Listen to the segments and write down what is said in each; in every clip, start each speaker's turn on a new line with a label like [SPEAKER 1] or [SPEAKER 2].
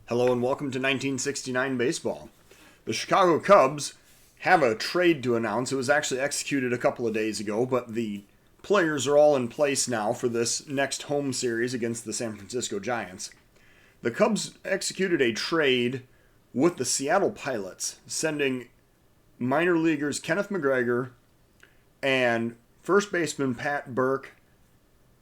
[SPEAKER 1] Hello and welcome to 1969 baseball. The Chicago Cubs have a trade to announce. It was actually executed a couple of days ago, but the players are all in place now for this next home series against the San Francisco Giants. The Cubs executed a trade with the Seattle Pilots, sending minor leaguers Kenneth McGregor and first baseman Pat Burke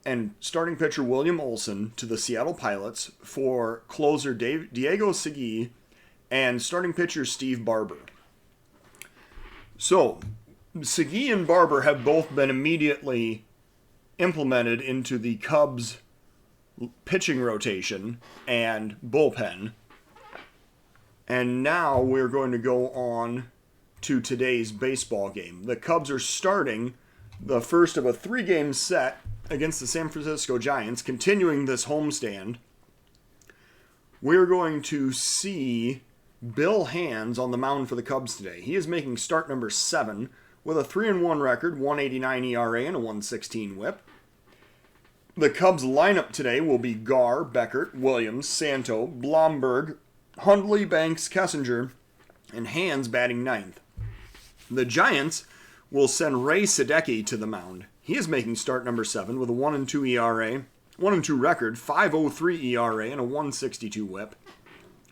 [SPEAKER 1] and starting pitcher William Olson to the Seattle Pilots for closer Diego Segui and starting pitcher Steve Barber. So, Segui and Barber have both been immediately implemented into the Cubs' pitching rotation and bullpen. And now we're going to go on to today's baseball game. The Cubs are starting the first of a 3-game set against the San Francisco Giants, continuing this homestand. We're going to see Bill Hands on the mound for the Cubs today. He is making start number 7 with a 3-1 record, 1.89 ERA, and a 1.16 WHIP. The Cubs lineup today will be Gar, Beckert, Williams, Santo, Blomberg, Hundley, Banks, Kessinger, and Hands batting 9th. The Giants will send Ray Sadecki to the mound. He is making start number 7 with a 1-2 ERA, 1-2 record, 5.03 ERA, and a 1.62 WHIP.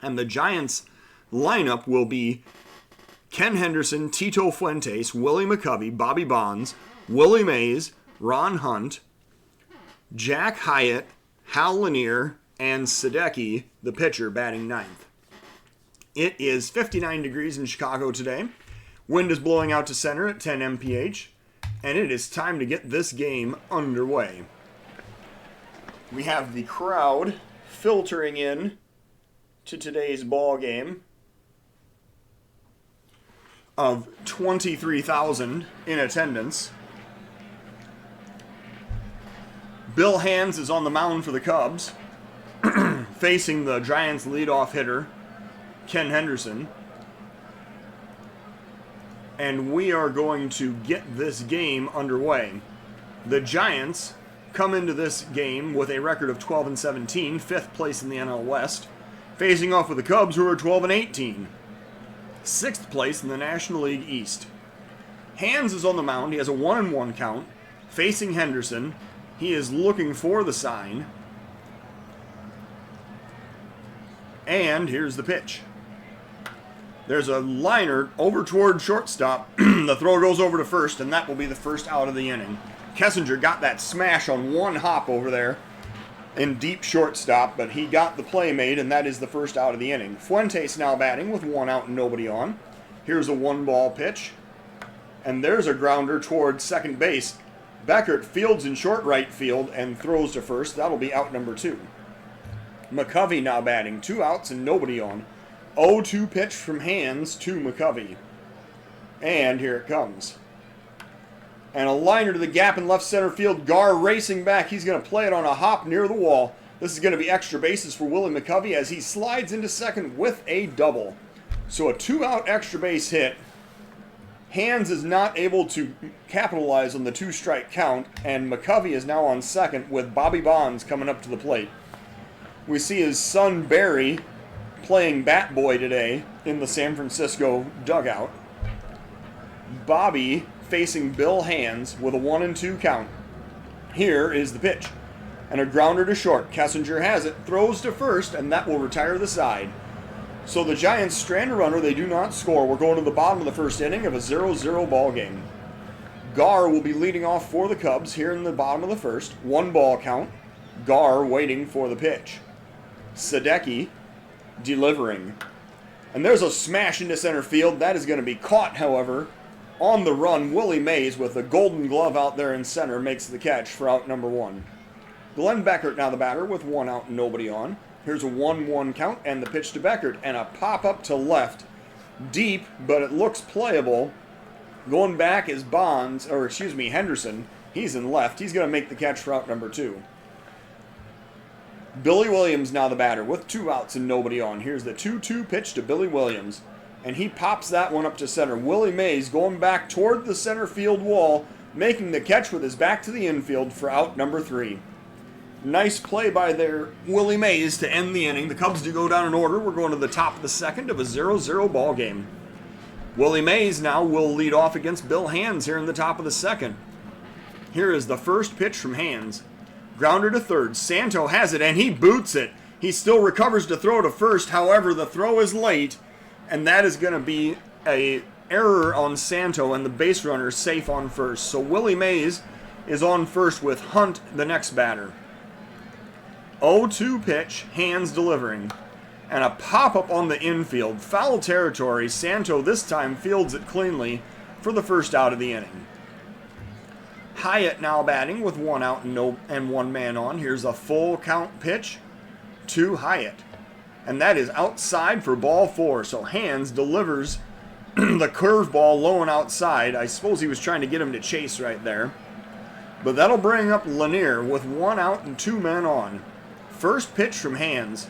[SPEAKER 1] And the Giants lineup will be Ken Henderson, Tito Fuentes, Willie McCovey, Bobby Bonds, Willie Mays, Ron Hunt, Jack Hyatt, Hal Lanier, and Sadecki, the pitcher, batting 9th. It is 59 degrees in Chicago today. Wind is blowing out to center at 10 mph. And it is time to get this game underway. We have the crowd filtering in to today's ball game of 23,000 in attendance. Bill Hands is on the mound for the Cubs, facing the Giants' leadoff hitter, Ken Henderson. And we are going to get this game underway. The Giants come into this game with a record of 12-17, 5th place in the NL West, facing off with the Cubs, who are 12-18, 6th place in the National League East. Hands is on the mound. He has a 1-1 count, facing Henderson. He is looking for the sign. And here's the pitch. There's a liner over toward shortstop. The throw goes over to first, and that will be the first out of the inning. Kessinger got that smash on one hop over there in deep shortstop, but he got the play made, and that is the first out of the inning. Fuentes now batting with 1 out and nobody on. Here's a 1-ball pitch, and there's a grounder toward second base. Beckert fields in short right field and throws to first. That'll be out number 2. McCovey now batting, 2 outs and nobody on. 0-2 pitch from Hands to McCovey. And here it comes. And a liner to the gap in left center field. Gar racing back. He's going to play it on a hop near the wall. This is going to be extra bases for Willie McCovey as he slides into second with a double. So a 2-out extra base hit. Hands is not able to capitalize on the 2-strike count, and McCovey is now on second with Bobby Bonds coming up to the plate. We see his son Barry playing bat boy today in the San Francisco dugout. Bobby facing Bill Hands with a 1-2 count. Here is the pitch. And a grounder to short. Kessinger has it, throws to first, and that will retire the side. So the Giants strand a runner. They do not score. We're going to the bottom of the first inning of a 0-0 ball game. Gar will be leading off for the Cubs here in the bottom of the first. 1-ball count. Gar waiting for the pitch. Sadecki delivering. And there's a smash into center field. That is going to be caught, however. On the run, Willie Mays with the golden glove out there in center makes the catch for out number 1. Glenn Beckert now the batter with 1 out and nobody on. Here's a 1-1 count and the pitch to Beckert and a pop up to left. Deep, but it looks playable. Going back is Henderson. He's in left. He's going to make the catch for out number 2. Billy Williams now the batter with 2 outs and nobody on. Here's the 2-2 pitch to Billy Williams. And he pops that one up to center. Willie Mays going back toward the center field wall, making the catch with his back to the infield for out number 3. Nice play by their Willie Mays to end the inning. The Cubs do go down in order. We're going to the top of the second of a 0-0 ball game. Willie Mays now will lead off against Bill Hands here in the top of the second. Here is the first pitch from Hands. Grounder to third. Santo has it, and he boots it. He still recovers to throw to first. However, the throw is late, and that is going to be an error on Santo, and the base runner is safe on first. So Willie Mays is on first with Hunt, the next batter. 0-2 pitch, Hands delivering. And a pop-up on the infield. Foul territory. Santo this time fields it cleanly for the first out of the inning. Hyatt now batting with 1 out and 1 man on. Here's a full count pitch to Hyatt. And that is outside for ball 4. So Hands delivers the curveball low and outside. I suppose he was trying to get him to chase right there. But that'll bring up Lanier with 1 out and 2 men on. First pitch from Hands.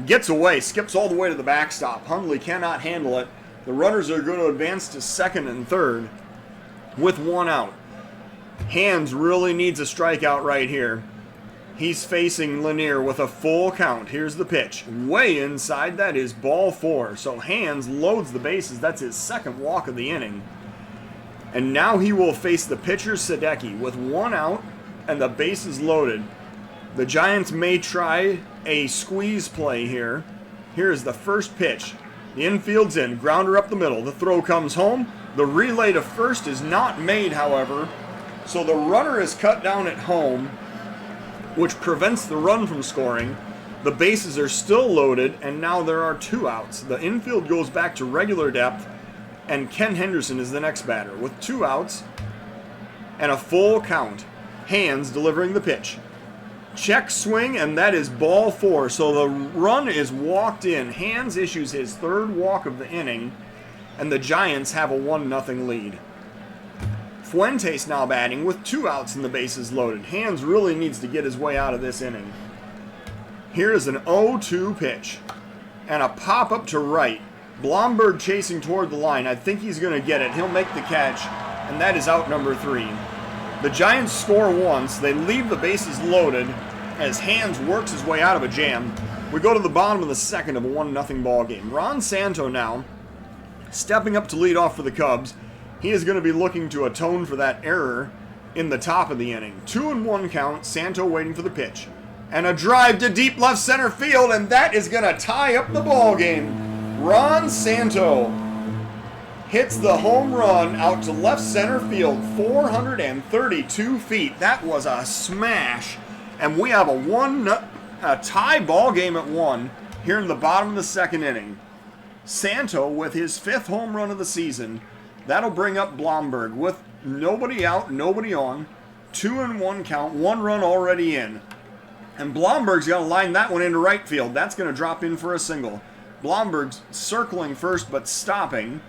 [SPEAKER 1] Gets away, skips all the way to the backstop. Hundley cannot handle it. The runners are going to advance to second and third with 1 out. Hands really needs a strikeout right here. He's facing Lanier with a full count. Here's the pitch. Way inside, that is ball 4. So Hands loads the bases. That's his second walk of the inning. And now he will face the pitcher Sadecki with 1 out and the bases loaded. The Giants may try a squeeze play here. Here's the first pitch. The infield's in. Grounder up the middle. The throw comes home. The relay to first is not made, however. So the runner is cut down at home, which prevents the run from scoring. The bases are still loaded, and now there are 2 outs. The infield goes back to regular depth, and Ken Henderson is the next batter with 2 outs and a full count. Hands delivering the pitch. Check swing, and that is ball 4. So the run is walked in. Hands issues his 3rd walk of the inning, and the Giants have a 1-0 lead. Fuentes now batting with 2 outs and the bases loaded. Hands really needs to get his way out of this inning. Here is an 0-2 pitch, and a pop-up to right. Blomberg chasing toward the line. I think he's going to get it. He'll make the catch, and that is out number 3. The Giants score once. They leave the bases loaded as Hands works his way out of a jam. We go to the bottom of the second of a 1-0 ball game. Ron Santo now stepping up to lead off for the Cubs. He is going to be looking to atone for that error in the top of the inning. 2-1 count. Santo waiting for the pitch. And a drive to deep left center field, and that is going to tie up the ball game. Ron Santo hits the home run out to left center field, 432 feet. That was a smash. And we have a tie ball game at 1 here in the bottom of the second inning. Santo with his 5th home run of the season. That'll bring up Blomberg with nobody out, nobody on. 2-1 count, 1 run already in. And Blomberg's going to line that one into right field. That's going to drop in for a single. Blomberg's circling first but stopping.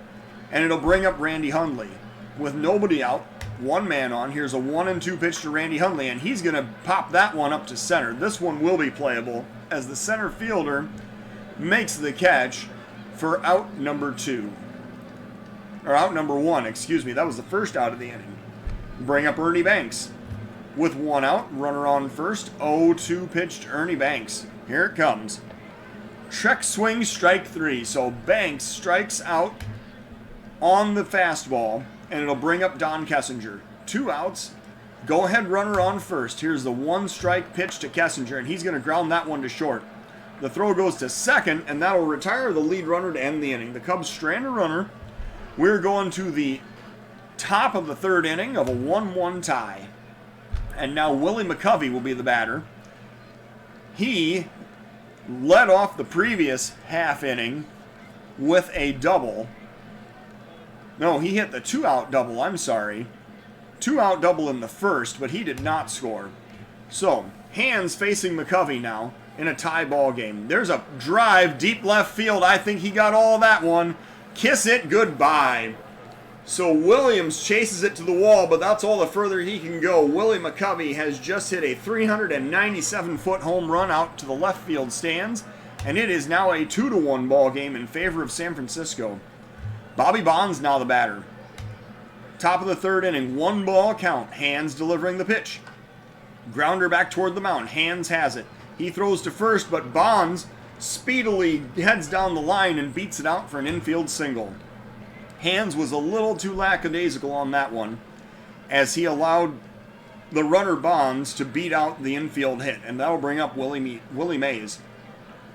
[SPEAKER 1] And it'll bring up Randy Hundley. With nobody out, 1 man on. Here's a 1-2 pitch to Randy Hundley, and he's going to pop that one up to center. This one will be playable as the center fielder makes the catch for out number 2. Or out number 1, excuse me. That was the first out of the inning. Bring up Ernie Banks. With 1 out, runner on first, 0-2 pitch to Ernie Banks. Here it comes. Check swing, strike 3. So Banks strikes out on the fastball, and it'll bring up Don Kessinger. 2 outs. Go ahead runner on first. Here's the 1-strike pitch to Kessinger, and he's going to ground that one to short. The throw goes to second, and that'll retire the lead runner to end the inning. The Cubs strand a runner. We're going to the top of the 3rd inning of a 1-1 tie. And now Willie McCovey will be the batter. He led off the previous half inning with a double. No, he hit the 2-out double, I'm sorry. 2-out double in the first, but he did not score. So, Hands facing McCovey now in a tie ball game. There's a drive, deep left field. I think he got all that one. Kiss it goodbye. So Williams chases it to the wall, but that's all the further he can go. Willie McCovey has just hit a 397-foot home run out to the left field stands, and it is now a 2-1 ball game in favor of San Francisco. Bobby Bonds now the batter. Top of the 3rd inning, 1 ball count. Hands delivering the pitch. Grounder back toward the mound. Hands has it. He throws to first, but Bonds speedily heads down the line and beats it out for an infield single. Hands was a little too lackadaisical on that one, as he allowed the runner Bonds to beat out the infield hit, and that'll bring up Willie Mays.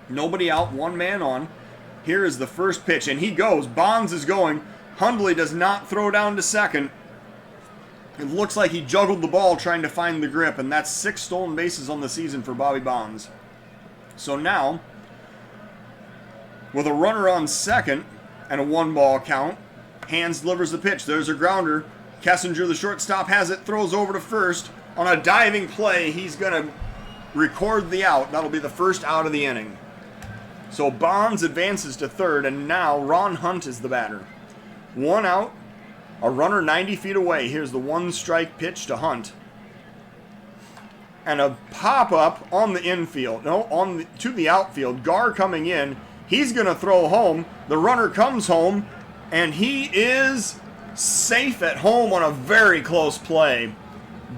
[SPEAKER 1] Nobody out, one man on. Here is the first pitch, and he goes. Bonds is going. Hundley does not throw down to second. It looks like he juggled the ball trying to find the grip, and that's 6 stolen bases on the season for Bobby Bonds. So now, with a runner on second and a 1-ball count, Hands delivers the pitch. There's a grounder. Kessinger, the shortstop, has it, throws over to first. On a diving play, he's going to record the out. That'll be the first out of the inning. So Bonds advances to third, and now Ron Hunt is the batter. 1 out. A runner 90 feet away. Here's the 1-strike pitch to Hunt. And a pop-up on the infield. No, to the outfield. Gar coming in. He's going to throw home. The runner comes home. And he is safe at home on a very close play.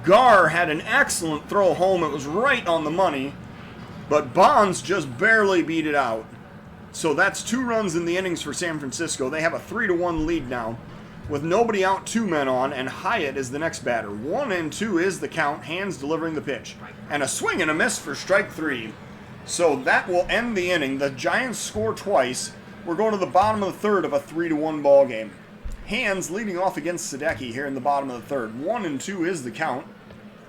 [SPEAKER 1] Gar had an excellent throw home. It was right on the money. But Bonds just barely beat it out. So that's 2 runs in the innings for San Francisco. They have a 3-1 lead now, with nobody out, 2 men on, and Hyatt is the next batter. 1-2 is the count, Hands delivering the pitch. And a swing and a miss for strike 3. So that will end the inning. The Giants score twice. We're going to the bottom of the third of a 3-1 ball game. Hands leading off against Sadecki here in the bottom of the third. 1-2 is the count.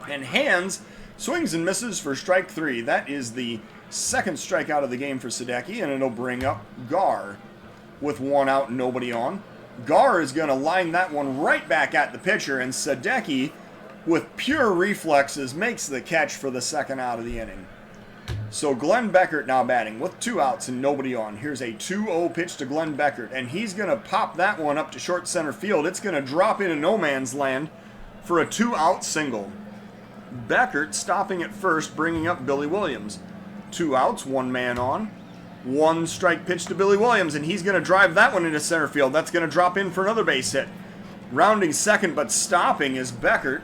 [SPEAKER 1] And Hands swings and misses for strike 3. That is the second strikeout of the game for Sadecki, and it'll bring up Gar with 1 out and nobody on. Gar is going to line that one right back at the pitcher, and Sadecki, with pure reflexes, makes the catch for the second out of the inning. So Glenn Beckert now batting with 2 outs and nobody on. Here's a 2-0 pitch to Glenn Beckert, and he's going to pop that one up to short center field. It's going to drop into no man's land for a 2-out single. Beckert stopping at first, bringing up Billy Williams. 2 outs, 1 man on. 1-strike pitch to Billy Williams, and he's going to drive that one into center field. That's going to drop in for another base hit. Rounding second, but stopping is Beckert.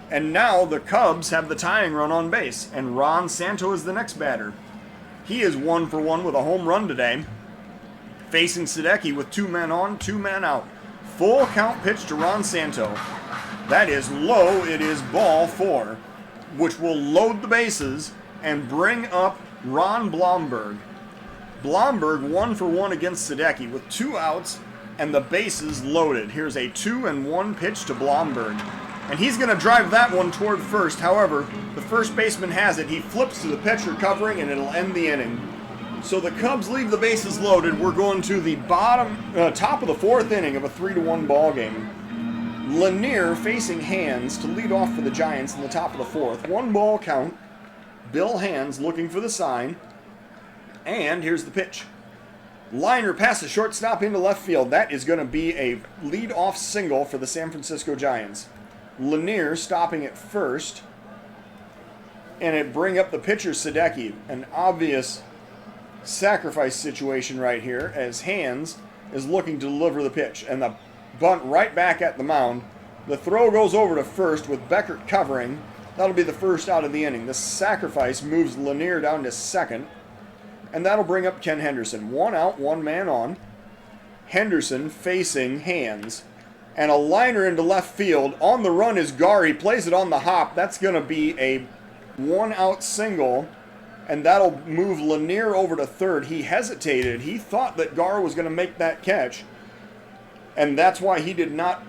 [SPEAKER 1] And now the Cubs have the tying run on base, and Ron Santo is the next batter. He is 1 for 1 with a home run today, facing Sadecki with 2 men on, 2 men out. Full count pitch to Ron Santo. That is low. It is ball 4, which will load the bases and bring up Ron Blomberg. Blomberg 1 for 1 against Sadecki with 2 outs and the bases loaded. Here's a 2-1 pitch to Blomberg. And he's going to drive that one toward first. However, the first baseman has it. He flips to the pitcher covering, and it'll end the inning. So the Cubs leave the bases loaded. We're going to the top of the 4th inning of a 3-1 ball game. Lanier facing Hands to lead off for the Giants in the top of the 4th. 1-ball count. Bill Hands looking for the sign. And here's the pitch. Liner past the shortstop into left field. That is going to be a lead-off single for the San Francisco Giants. Lanier stopping at first, and it bring up the pitcher Sadecki. An obvious sacrifice situation right here, as Hands is looking to deliver the pitch, and the bunt right back at the mound. The throw goes over to first with Beckert covering. That'll be the first out of the inning. The sacrifice moves Lanier down to second, and that'll bring up Ken Henderson. 1 out, 1 man on. Henderson facing Hands. And a liner into left field. On the run is Gar. He plays it on the hop. That's going to be a 1-out single. And that'll move Lanier over to third. He hesitated. He thought that Gar was going to make that catch. And that's why he did not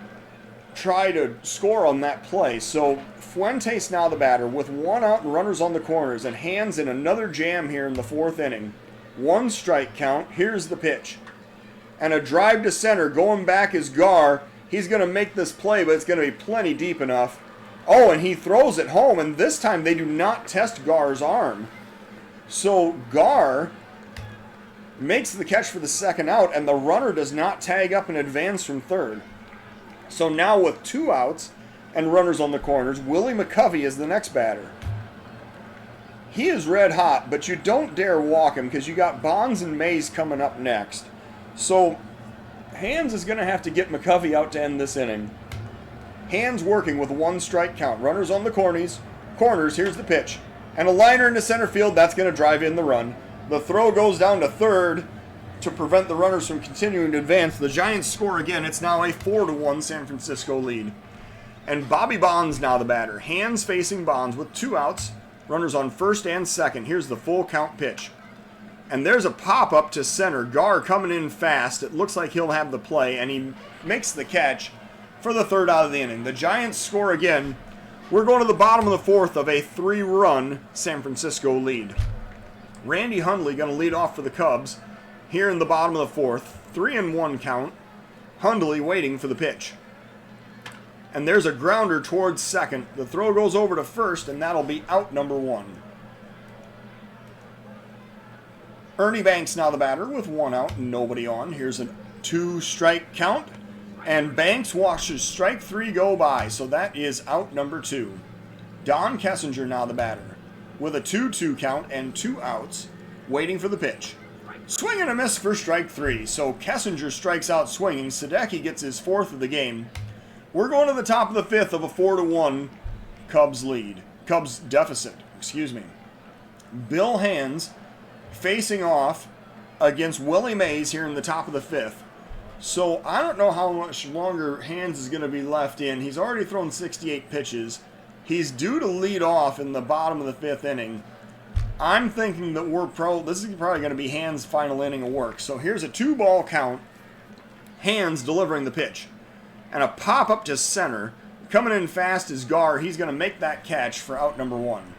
[SPEAKER 1] try to score on that play. So Fuentes now the batter with 1 out and runners on the corners. And Hands in another jam here in the 4th inning. 1 strike count. Here's the pitch. And a drive to center. Going back is Gar. He's going to make this play, but it's going to be plenty deep enough. Oh, and he throws it home, and this time they do not test Gar's arm. So Gar makes the catch for the second out, and the runner does not tag up and advance from third. So now with 2 outs and runners on the corners, Willie McCovey is the next batter. He is red hot, but you don't dare walk him because you got Bonds and Mays coming up next. So Hands is going to have to get McCovey out to end this inning. Hands working with 1 strike count. Runners on the corners. Here's the pitch. And a liner into center field. That's going to drive in the run. The throw goes down to third to prevent the runners from continuing to advance. The Giants score again. It's now a 4-1 San Francisco lead. And Bobby Bonds now the batter. Hands facing Bonds with 2 outs. Runners on first and second. Here's the full count pitch. And there's a pop-up to center. Gar coming in fast. It looks like he'll have the play, and he makes the catch for the 3rd out of the inning. The Giants score again. We're going to the bottom of the 4th of a 3-run San Francisco lead. Randy Hundley going to lead off for the Cubs here in the bottom of the 4th. 3-1 count. Hundley waiting for the pitch. And there's a grounder towards second. The throw goes over to first, and that'll be out number 1. Ernie Banks now the batter with 1 out and nobody on. Here's a 2-strike count. And Banks watches strike 3 go by, so that is out number 2. Don Kessinger now the batter with a 2-2 count and 2 outs, waiting for the pitch. Swing and a miss for strike 3, so Kessinger strikes out swinging. Sadecki gets his 4th of the game. We're going to the top of the 5th of a 4-1 Cubs deficit, excuse me. Bill Hands facing off against Willie Mays here in the top of the 5th. So I don't know how much longer Hands is going to be left in. He's already thrown 68 pitches. He's due to lead off in the bottom of the 5th inning. I'm thinking that this is probably going to be Hands' final inning of work. So here's a 2-ball count. Hands delivering the pitch. And a pop-up to center. Coming in fast is Gar. He's going to make that catch for out number 1.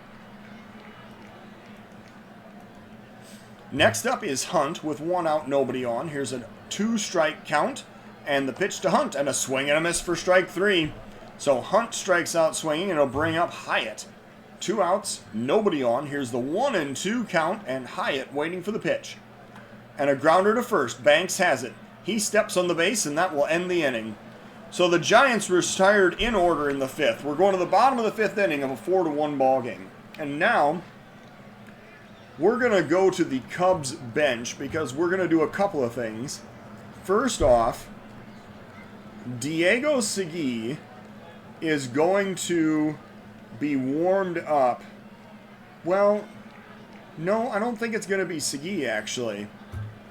[SPEAKER 1] Next up is Hunt with 1 out, nobody on. Here's a 2-strike count. And the pitch to Hunt. And a swing and a miss for strike 3. So Hunt strikes out swinging, and it'll bring up Hyatt. 2 outs, nobody on. Here's the 1-2 count, and Hyatt waiting for the pitch. And a grounder to first. Banks has it. He steps on the base, and that will end the inning. So the Giants retired in order in the 5th. We're going to the bottom of the 5th inning of a 4-1 ball game. And now we're going to go to the Cubs bench because we're going to do a couple of things. First off, Diego Segui is going to be warmed up. Well, no, I don't think it's going to be Segui, actually.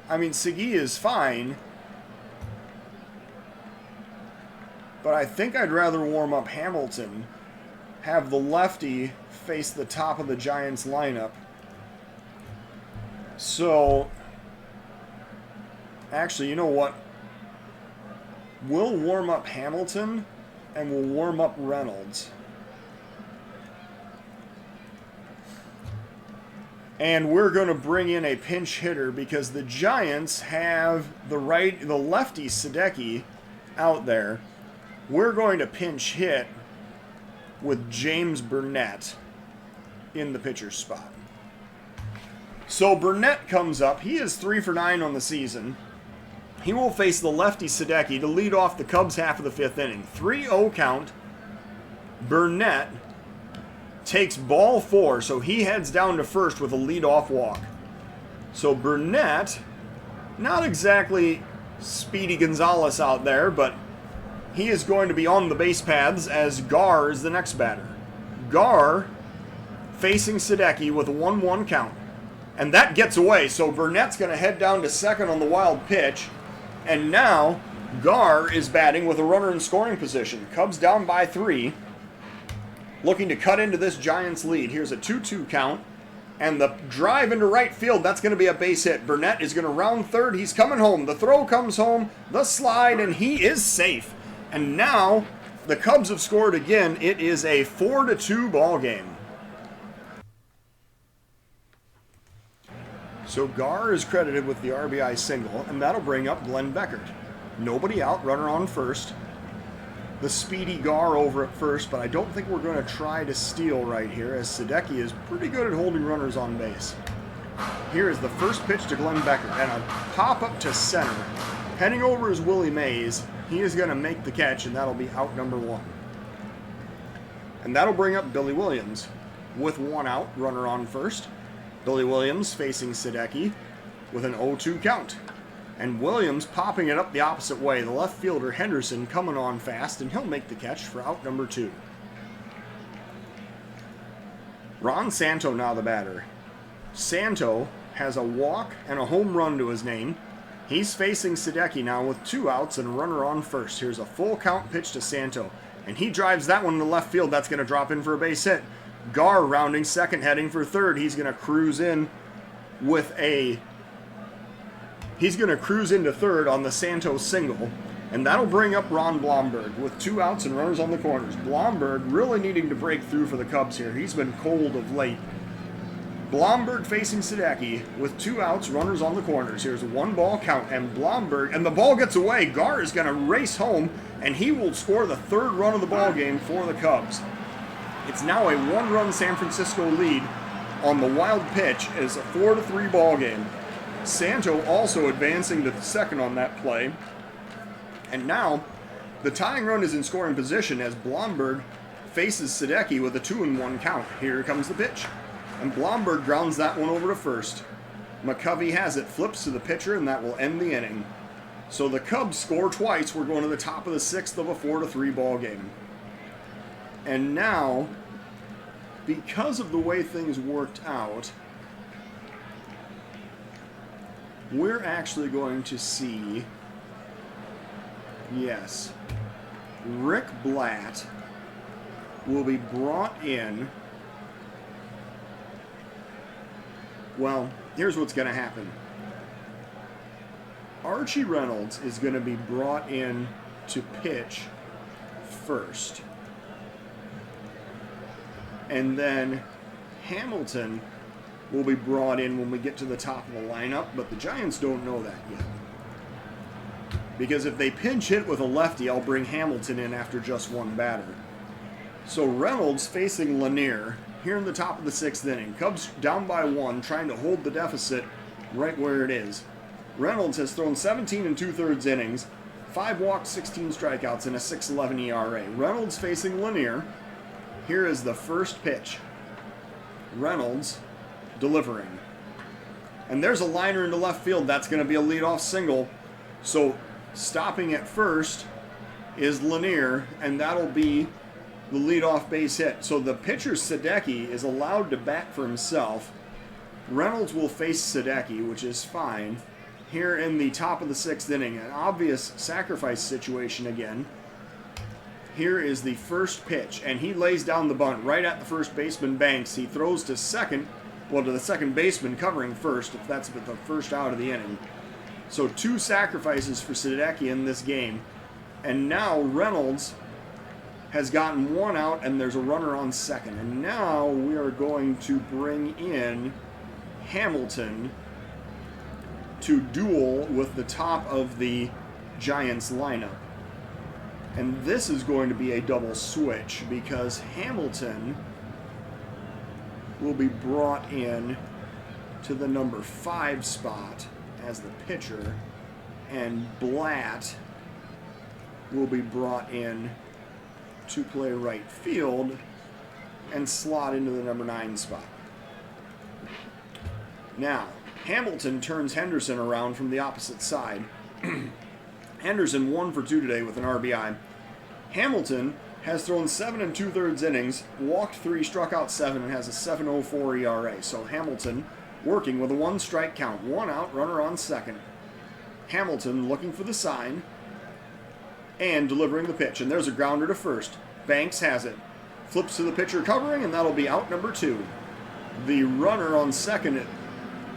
[SPEAKER 1] I mean, Segui is fine, but I think I'd rather warm up Hamilton, have the lefty face the top of the Giants lineup. So, actually, you know what? We'll warm up Hamilton, and we'll warm up Reynolds. And we're going to bring in a pinch hitter because the Giants have the lefty Sadecki out there. We're going to pinch hit with James Burnett in the pitcher's spot. So Burnett comes up. He is 3 for 9 on the season. He will face the lefty Sadecki to lead off the Cubs half of the 5th inning. 3-0 count. Burnett takes ball 4, so he heads down to first with a leadoff walk. So Burnett, not exactly Speedy Gonzalez out there, but he is going to be on the base paths as Gar is the next batter. Gar facing Sadecki with a 1-1 count. And that gets away, so Burnett's going to head down to second on the wild pitch. And now Gar is batting with a runner in scoring position. Cubs down by 3. Looking to cut into this Giants lead. Here's a 2-2 count. And the drive into right field, that's going to be a base hit. Burnett is going to round third. He's coming home. The throw comes home. The slide, and he is safe. And now the Cubs have scored again. It is a 4-2 ball game. So Gar is credited with the RBI single, and that'll bring up Glenn Beckert. Nobody out, runner on first. The speedy Gar over at first, but I don't think we're going to try to steal right here, as Sadecki is pretty good at holding runners on base. Here is the first pitch to Glenn Beckert, and a pop-up to center. Heading over is Willie Mays. He is going to make the catch, and that'll be out number 1. And that'll bring up Billy Williams with 1 out, runner on first. Billy Williams facing Sadecki with an 0-2 count. And Williams popping it up the opposite way. The left fielder Henderson coming on fast, and he'll make the catch for out number 2. Ron Santo now the batter. Santo has a walk and a home run to his name. He's facing Sadecki now with 2 outs and a runner on first. Here's a full count pitch to Santo, and he drives that one to left field. That's going to drop in for a base hit. Gar rounding second, heading for third. He's going to cruise in with a... He's going to cruise into third on the Santos single, and that'll bring up Ron Blomberg with 2 outs and runners on the corners. Blomberg really needing to break through for the Cubs here. He's been cold of late. Blomberg facing Sadecki with 2 outs, runners on the corners. Here's a 1-ball count, and Blomberg, and the ball gets away. Gar is going to race home, and he will score the 3rd run of the ball game for the Cubs. It's now a 1-run San Francisco lead on the wild pitch. It is a 4-3 ball game. Santo also advancing to second on that play. And now, the tying run is in scoring position as Blomberg faces Sadecki with a 2-1 count. Here comes the pitch. And Blomberg grounds that one over to first. McCovey has it, flips to the pitcher, and that will end the inning. So the Cubs score twice. We're going to the top of the 6th of a 4-3 ball game. And now, because of the way things worked out, we're actually going to see, yes, Rick Blatt will be brought in. Well, here's what's going to happen. Archie Reynolds is going to be brought in to pitch first. And then Hamilton will be brought in when we get to the top of the lineup, but the Giants don't know that yet. Because if they pinch hit with a lefty, I'll bring Hamilton in after just 1 batter. So Reynolds facing Lanier here in the top of the 6th inning. Cubs down by 1, trying to hold the deficit right where it is. Reynolds has thrown 17 2/3 innings, 5 walks, 16 strikeouts, and a 6.11 ERA. Reynolds facing Lanier. Here is the first pitch. Reynolds delivering. And there's a liner into left field. That's going to be a leadoff single. So stopping at first is Lanier, and that'll be the leadoff base hit. So the pitcher, Sadecki, is allowed to bat for himself. Reynolds will face Sadecki, which is fine. Here in the top of the 6th inning, an obvious sacrifice situation again. Here is the first pitch, and he lays down the bunt right at the first baseman, Banks. He throws to second, well, to the second baseman covering first, if that's the first out of the inning. So 2 sacrifices for Sadecki in this game. And now Reynolds has gotten 1 out, and there's a runner on second. And now we are going to bring in Hamilton to duel with the top of the Giants lineup. And this is going to be a double switch because Hamilton will be brought in to the number 5 spot as the pitcher, and Blatt will be brought in to play right field and slot into the number 9 spot. Now, Hamilton turns Henderson around from the opposite side. Henderson 1 for 2 today with an RBI. Hamilton has thrown 7 2/3 innings, walked 3, struck out 7, and has a 7.04 ERA. So Hamilton working with a 1-strike count. 1 out, runner on second. Hamilton looking for the sign and delivering the pitch. And there's a grounder to first. Banks has it. Flips to the pitcher covering, and that'll be out number 2. The runner on second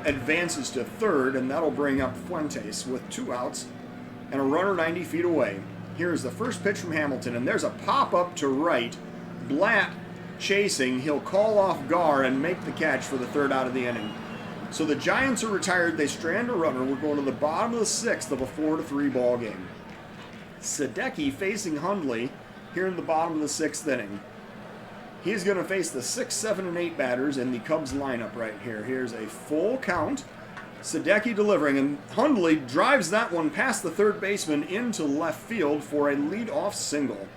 [SPEAKER 1] advances to third, and that'll bring up Fuentes with 2 outs and a runner 90 feet away. Here's the first pitch from Hamilton, and there's a pop-up to right. Blatt chasing. He'll call off Gar and make the catch for the 3rd out of the inning. So the Giants are retired. They strand a runner. We're going to the bottom of the 6th of a 4-3 ball game. Sadecki facing Hundley here in the bottom of the 6th inning. He's going to face the 6, 7, and 8 batters in the Cubs lineup right here. Here's a full count. Sadecki delivering, and Hundley drives that one past the 3rd baseman into left field for a leadoff single.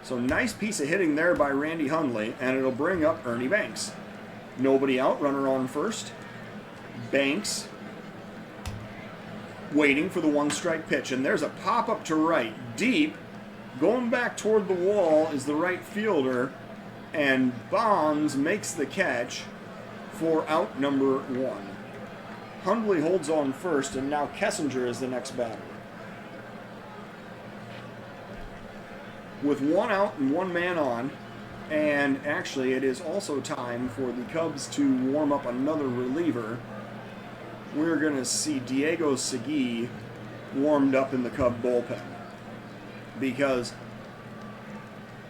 [SPEAKER 1] So nice piece of hitting there by Randy Hundley, and it'll bring up Ernie Banks. Nobody out, runner on first. Banks waiting for the 1-strike pitch, and there's a pop-up to right, deep. Going back toward the wall is the right fielder, And Bonds makes the catch for out number 1. Hundley holds on first, and now Kessinger is the next batter. With 1 out and 1 man on, and actually it is also time for the Cubs to warm up another reliever. We're going to see Diego Segui warmed up in the Cub bullpen, because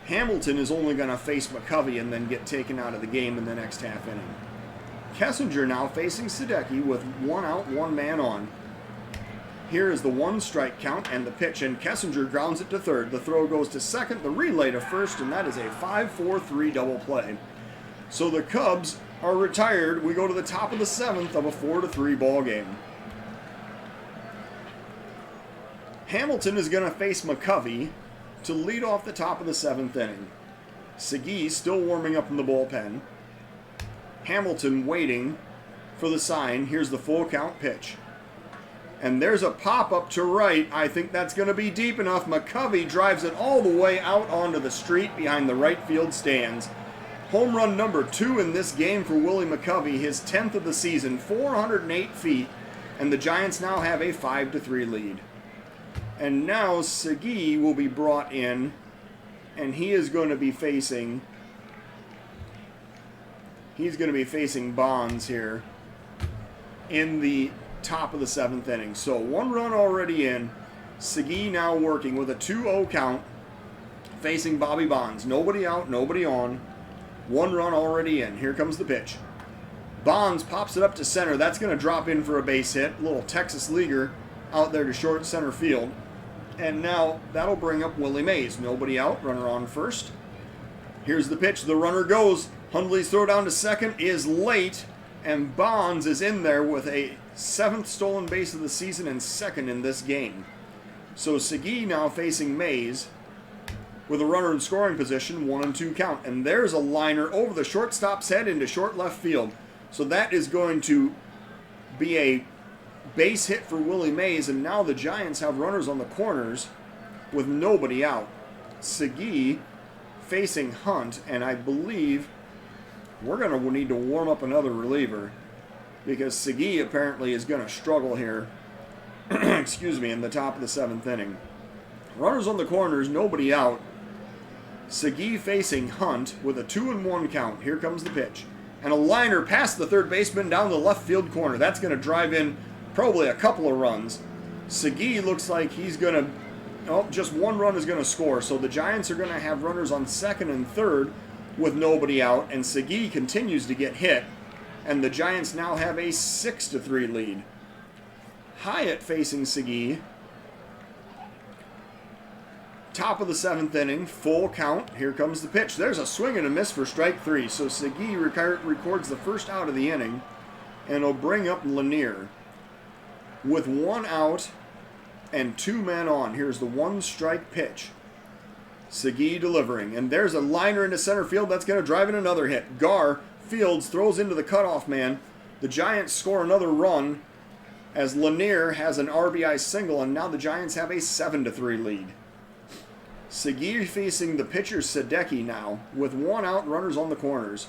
[SPEAKER 1] Hamilton is only going to face McCovey and then get taken out of the game in the next half inning. Kessinger now facing Sadecki with 1 out, 1 man on. Here is the 1 strike count and the pitch, and Kessinger grounds it to third. The throw goes to second, the relay to first, and that is a 5-4-3 double play. So the Cubs are retired. We go to the top of the 7th of a 4-3 ball game. Hamilton is going to face McCovey to lead off the top of the 7th inning. Segui still warming up in the bullpen. Hamilton waiting for the sign. Here's the full count pitch. And there's a pop-up to right. I think that's going to be deep enough. McCovey drives it all the way out onto the street behind the right field stands. Home run number 2 in this game for Willie McCovey, his 10th of the season, 408 feet, and the Giants now have a 5-3 lead. And now Segui will be brought in, and he is going to be facing... He's going to be facing Bonds here in the top of the 7th inning. So 1 run already in. Segui now working with a 2-0 count, facing Bobby Bonds. Nobody out, nobody on. 1 run already in. Here comes the pitch. Bonds pops it up to center. That's going to drop in for a base hit. A little Texas leaguer out there to short center field. And now that'll bring up Willie Mays. Nobody out, runner on first. Here's the pitch. The runner goes. Hundley's throw down to second is late, and Bonds is in there with a 7th stolen base of the season and 2nd in this game. So Segui now facing Mays with a runner in scoring position, 1-2 count. And there's a liner over the shortstop's head into short left field. So that is going to be a base hit for Willie Mays, and now the Giants have runners on the corners with nobody out. Segui facing Hunt, and I believe we're going to need to warm up another reliever, because Segui apparently is going to struggle here excuse me, in the top of the 7th inning. Runners on the corners, nobody out. Segui facing Hunt with a 2-1 count. Here comes the pitch. And a liner past the third baseman down the left field corner. That's going to drive in probably a couple of runs. Segui looks like he's going to... Oh, just 1 run is going to score. So the Giants are going to have runners on 2nd and 3rd with nobody out. And Segui continues to get hit. And the Giants now have a 6-3 lead. Hyatt facing Segui. Top of the 7th inning, full count. Here comes the pitch. There's a swing and a miss for strike 3. So Segui records the first out of the inning, and it'll bring up Lanier. With 1 out and 2 men on, here's the 1-strike pitch. Segui delivering, and there's a liner into center field. That's going to drive in another hit. Gar Fields throws into the cutoff man. The Giants score another run as Lanier has an RBI single, and now the Giants have a 7-3 lead. Segui facing the pitcher Sadecki now, with 1 out, runners on the corners.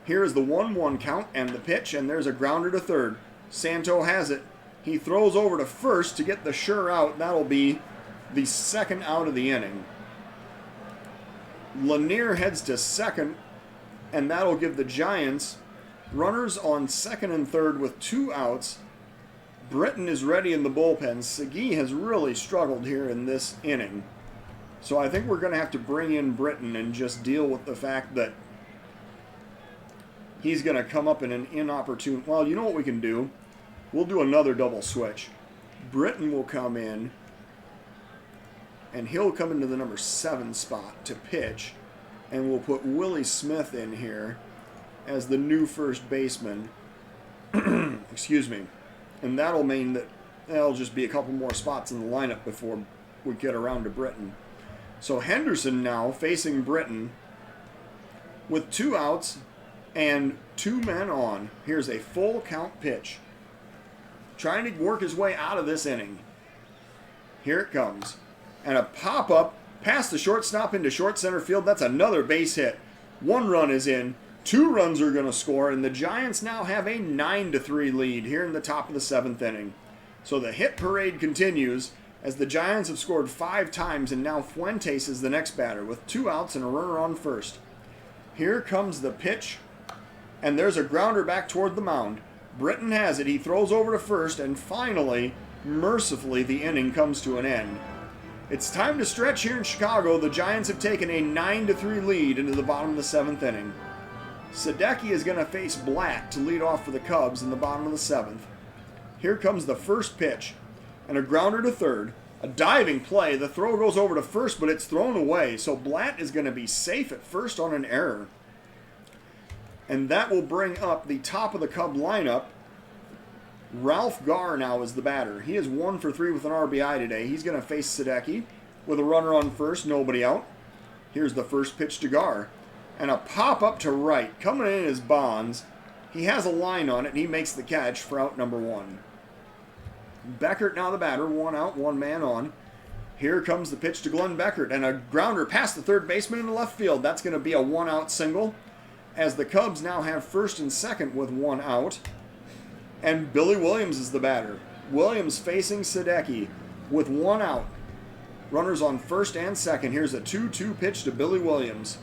[SPEAKER 1] Here is the 1-1 count and the pitch, and there's a grounder to third. Santo has it. He throws over to first to get the sure out. That'll be the 2nd out of the inning. Lanier heads to second, and that'll give the Giants runners on 2nd and 3rd with 2 outs. Britton is ready in the bullpen. Segui has really struggled here in this inning. So I think we're going to have to bring in Britton and just deal with the fact that he's going to come up in an inopportune... Well, you know what we can do? We'll do another double switch. Britton will come in, and he'll come into the number 7 spot to pitch, and we'll put Willie Smith in here as the new first baseman. Excuse me. And that'll mean that there'll just be a couple more spots in the lineup before we get around to Britton. So Henderson now facing Britton with 2 outs and 2 men on. Here's a full count pitch. Trying to work his way out of this inning. Here it comes. And a pop-up past the shortstop into short center field. That's another base hit. 1 run is in. 2 runs are going to score, and the Giants now have a 9-3 lead here in the top of the 7th inning. So the hit parade continues as the Giants have scored 5 times, and now Fuentes is the next batter with 2 outs and a runner on first. Here comes the pitch, and there's a grounder back toward the mound. Britton has it. He throws over to first, and finally, mercifully, the inning comes to an end. It's time to stretch here in Chicago. The Giants have taken a 9-3 lead into the bottom of the 7th inning. Sadecki is going to face Blatt to lead off for the Cubs in the bottom of the 7th. Here comes the first pitch, and a grounder to third. A diving play. The throw goes over to first, but it's thrown away, so Blatt is going to be safe at first on an error. And that will bring up the top of the Cub lineup. Ralph Garr now is the batter. He is 1 for 3 with an RBI today. He's going to face Sadecki with a runner on first, nobody out. Here's the first pitch to Garr. And a pop up to right. Coming in is Bonds. He has a line on it, and he makes the catch for out number 1. Beckert now the batter. 1 out, 1 man on. Here comes the pitch to Glenn Beckert, and a grounder past the third baseman into left field. That's going to be a 1-out single, as the Cubs now have first and second with 1 out. And Billy Williams is the batter. Williams facing Sadecki with 1 out. Runners on first and second. Here's a 2-2 pitch to Billy Williams.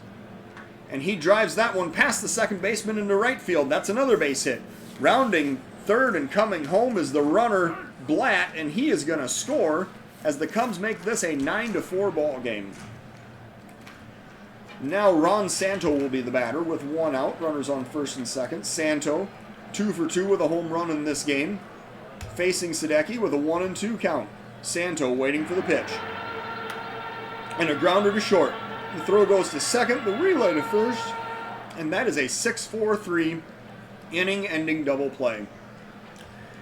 [SPEAKER 1] And he drives that one past the second baseman into right field. That's another base hit. Rounding third and coming home is the runner Blatt, and he is going to score as the Cubs make this a 9-4 ball game. Now Ron Santo will be the batter with 1 out. Runners on first and second. Santo 2 for 2 with a home run in this game. Facing Sadecki with a 1-2 count. Santo waiting for the pitch. And a grounder to short. The throw goes to second, the relay to first, and that is a 6-4-3 inning-ending double play.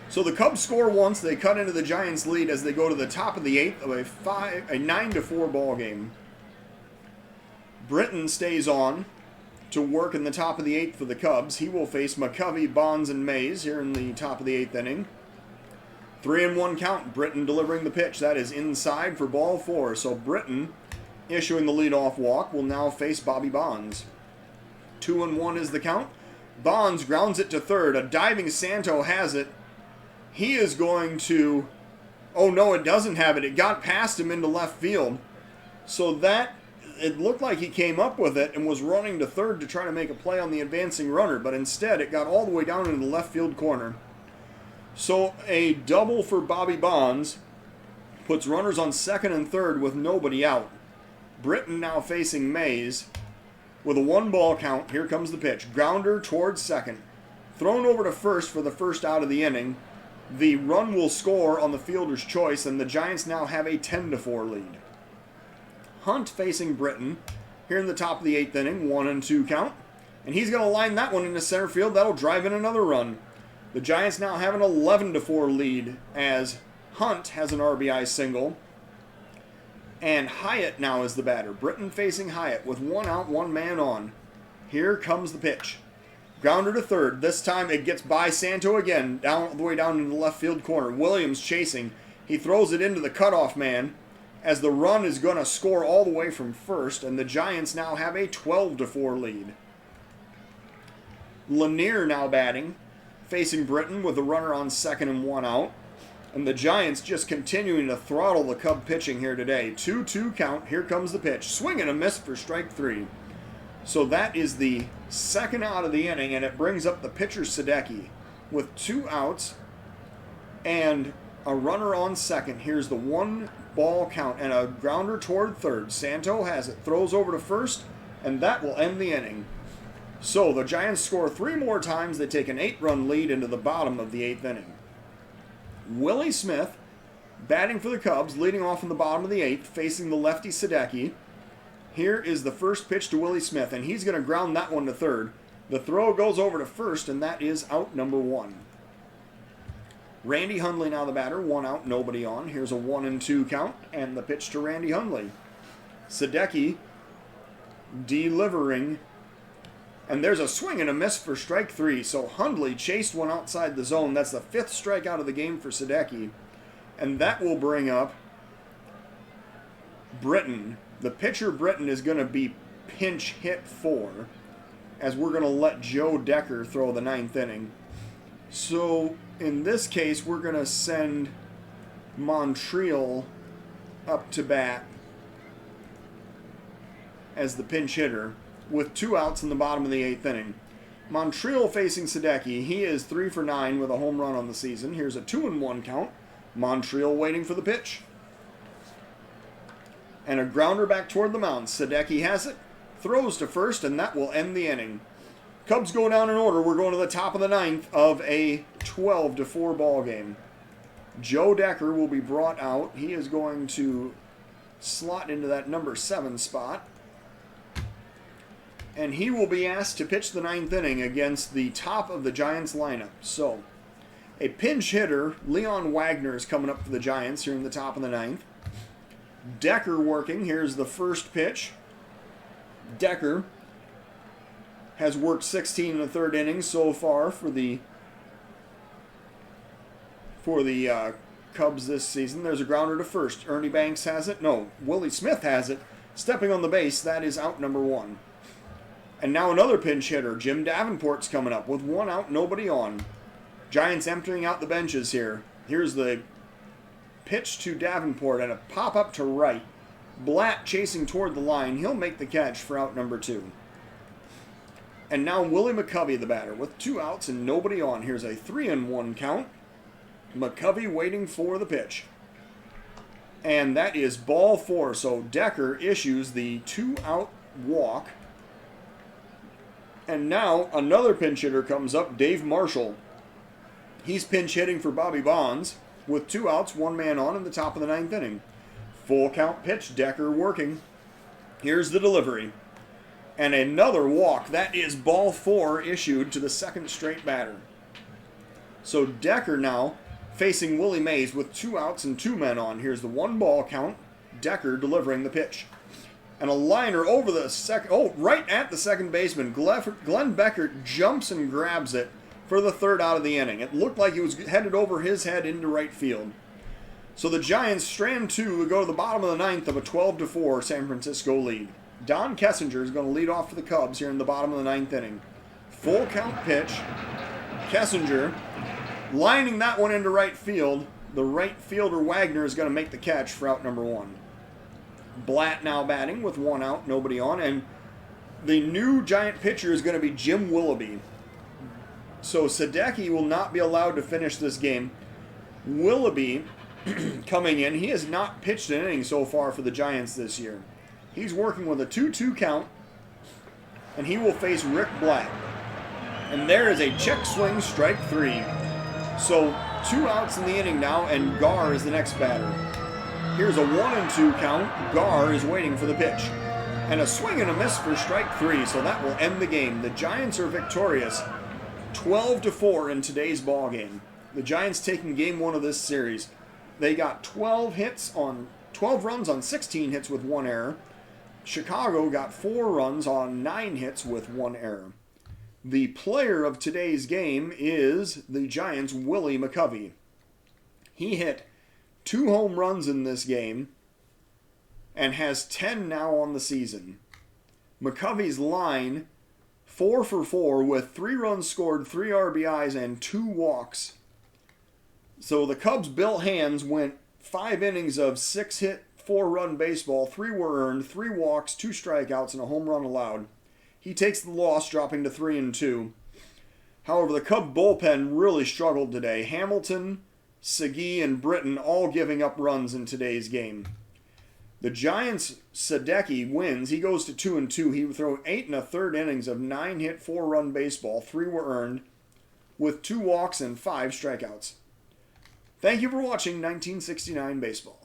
[SPEAKER 1] So the Cubs score once. They cut into the Giants' lead as they go to the top of the 8th of a 9-4 ball game. Britton stays on to work in the top of the 8th for the Cubs. He will face McCovey, Bonds, and Mays here in the top of the 8th inning. 3-1 count. Britton delivering the pitch. That is inside for ball 4. So Britton, issuing the leadoff walk, will now face Bobby Bonds. 2-1 is the count. Bonds grounds it to third. A diving Santo has it. He is going to... Oh, no, it doesn't have it. It got past him into left field. So that... It looked like he came up with it and was running to third to try to make a play on the advancing runner, but instead it got all the way down into the left field corner. So a double for Bobby Bonds puts runners on second and third with nobody out. Britton now facing Mays with a 1-ball count. Here comes the pitch. Grounder towards second. Thrown over to first for the first out of the inning. The run will score on the fielder's choice, and the Giants now have a 10-4 lead. Hunt facing Britton here in the top of the 8th inning. 1-2 count. And he's going to line that one into center field. That'll drive in another run. The Giants now have an 11-4 lead as Hunt has an RBI single. And Hyatt now is the batter. Britton facing Hyatt with 1 out, 1 man on. Here comes the pitch. Grounder to third. This time it gets by Santo again, down all the way down into the left field corner. Williams chasing. He throws it into the cutoff man as the run is going to score all the way from first, and the Giants now have a 12-4 lead. Lanier now batting, facing Britton with the runner on second and 1 out. And the Giants just continuing to throttle the Cub pitching here today. 2-2 count. Here comes the pitch. Swing and a miss for strike 3. So that is the second out of the inning, and it brings up the pitcher Sadecki with 2 outs and a runner on second. Here's the 1-ball count and a grounder toward third. Santo has it. Throws over to first, and that will end the inning. So the Giants score 3 more times. They take an 8-run lead into the bottom of the 8th inning. Willie Smith, batting for the Cubs, leading off in the bottom of the 8th, facing the lefty Sadecki. Here is the first pitch to Willie Smith, and he's going to ground that one to third. The throw goes over to first, and that is out number 1. Randy Hundley now the batter, 1 out, nobody on. Here's a 1-2 count, and the pitch to Randy Hundley. Sadecki delivering, and there's a swing and a miss for strike 3. So Hundley chased one outside the zone. That's the 5th strikeout of the game for Sadecki. And that will bring up Britton. The pitcher Britton is going to be pinch hit for. as we're going to let Joe Decker throw the 9th inning. So in this case, we're going to send Montreal up to bat as the pinch hitter with 2 outs in the bottom of the 8th inning. Montreal facing Sadecki. He is 3 for 9 with a home run on the season. Here's a 2-1 count. Montreal waiting for the pitch. And a grounder back toward the mound. Sadecki has it, throws to first, and that will end the inning. Cubs go down in order. We're going to the top of the 9th of a 12-4 ball game. Joe Decker will be brought out. He is going to slot into that number 7 spot. And he will be asked to pitch the 9th inning against the top of the Giants lineup. So, a pinch hitter, Leon Wagner, is coming up for the Giants here in the top of the 9th. Decker working. Here's the first pitch. Decker has worked 16 1/3 innings so far for the Cubs this season. There's a grounder to first. Ernie Banks has it. No, Willie Smith has it. Stepping on the base, that is out number 1. And now another pinch hitter. Jim Davenport's coming up with 1 out, nobody on. Giants emptying out the benches here. Here's the pitch to Davenport and a pop-up to right. Blatt chasing toward the line. He'll make the catch for out number 2. And now Willie McCovey, the batter, with 2 outs and nobody on. Here's a 3-1 count. McCovey waiting for the pitch. And that is ball 4. So Decker issues the 2-out walk. And now another pinch hitter comes up, Dave Marshall. He's pinch hitting for Bobby Bonds with 2 outs, 1 man on in the top of the 9th inning. Full count pitch, Decker working. Here's the delivery. And another walk. That is ball 4 issued to the second straight batter. So Decker now facing Willie Mays with 2 outs and 2 men on. Here's the 1-ball count. Decker delivering the pitch. And a liner over the right at the second baseman. Glenn Becker jumps and grabs it for the 3rd out of the inning. It looked like he was headed over his head into right field. So the Giants strand 2 go to the bottom of the 9th of a 12-4 San Francisco lead. Don Kessinger is going to lead off for the Cubs here in the bottom of the 9th inning. Full count pitch. Kessinger lining that one into right field. The right fielder Wagner is going to make the catch for out number 1. Blatt now batting with 1 out, nobody on. And the new Giant pitcher is going to be Jim Willoughby. So Sadecki will not be allowed to finish this game. Willoughby coming in. He has not pitched an inning so far for the Giants this year. He's working with a 2-2 count. And he will face Rick Blatt. And there is a check swing, strike 3. So 2 outs in the inning now, and Gar is the next batter. Here's a 1-2 count. Gar is waiting for the pitch. And a swing and a miss for strike 3, so that will end the game. The Giants are victorious 12-4 in today's ball game. The Giants taking game 1 of this series. They got 12 runs on 16 hits with 1 error. Chicago got 4 runs on 9 hits with 1 error. The player of today's game is the Giants' Willie McCovey. He hit 2 home runs in this game and has 10 now on the season. McCovey's line, 4 for 4 with 3 runs scored, 3 RBIs, and 2 walks. So the Cubs' Bill Hands went 5 innings of 6-hit, 4-run baseball. 3 were earned, 3 walks, 2 strikeouts, and a home run allowed. He takes the loss, dropping to 3-2. However, the Cub bullpen really struggled today. Hamilton, Segui, and Britton all giving up runs in today's game. The Giants' Sadecki wins. He goes to 2-2. He would throw 8 1/3 innings of 9-hit, 4-run baseball. 3 were earned, with 2 walks and 5 strikeouts. Thank you for watching 1969 Baseball.